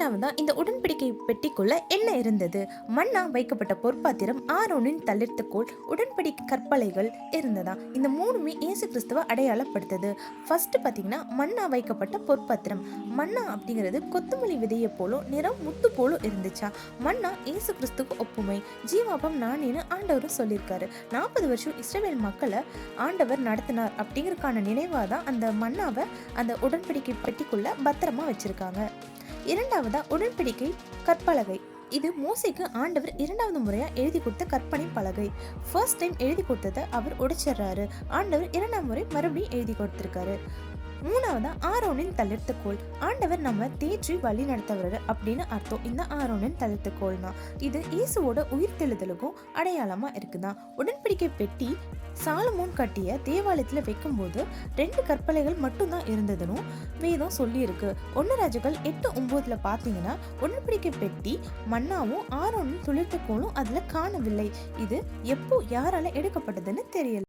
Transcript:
இரண்டாவதா இந்த உடன்படிக்கை பெட்டிக்குள்ள என்ன இருந்தது? மன்னா வைக்கப்பட்ட பொற்பாத்திரம், ஆரோனின் தளிர்த்தக்கோல், உடன்படிக்கை கற்பலைகள் இருந்ததா. இந்த மூணுமே இயேசு கிறிஸ்துவ அடையாளப்படுத்துது. ஃபர்ஸ்ட் பார்த்தீங்கன்னா மன்னா வைக்கப்பட்ட பொற்பாத்திரம். மன்னா அப்படிங்கிறது கொத்தமல்லி விதையை போலும் நிறம் முத்து போலும் இருந்துச்சா. மன்னா இயேசு கிறிஸ்துக்கு ஒப்புமை. ஜீவாபம் நானேன்னு ஆண்டவரும் சொல்லியிருக்காரு. 40 வருஷம் இஸ்ரவேல் மக்களை ஆண்டவர் நடத்தினார் அப்படிங்கறதுக்கான நினைவாக தான் அந்த மன்னாவை அந்த உடன்படிக்கை பெட்டிக்குள்ள பத்திரமா வச்சிருக்காங்க. இரண்டாவதா உடன்படிக்கை கற்பலகை. இது மோசேக்கு ஆண்டவர் இரண்டாவது முறையா எழுதி கொடுத்த கற்பனை பலகை. ஃபர்ஸ்ட் டைம் எழுதி கொடுத்ததை அவர் உடைச்சிடுறாரு. ஆண்டவர் இரண்டாம் முறை மறுபடியும் எழுதி கொடுத்திருக்காரு. மூணாவதா ஆரோனின் தளிர்த்தக்கோல். ஆண்டவர் நம்ம தேற்றி வழி நடத்தவர் அப்படின்னு அர்த்தம் இந்த ஆரோனின் தளிர்த்தக்கோல்னா. இது இயேசுவோட உயிர்த்தெழுதலுக்கும் அடையாளமா இருக்குதான். உடன்படிக்கை பெட்டி சாலமோன் கட்டிய தேவாலயத்துல வைக்கும் போது 2 கற்பலைகள் மட்டும்தான் இருந்ததுன்னு வேதம் சொல்லி இருக்கு. 1 ராஜாக்கள் 8:9 பாத்தீங்கன்னா உடன்படிக்கை பெட்டி மன்னாவும் ஆரோனின் துளிர்த்தக்கோலும் அதுல காணவில்லை. இது எப்போ யாரால எடுக்கப்பட்டதுன்னு தெரியல.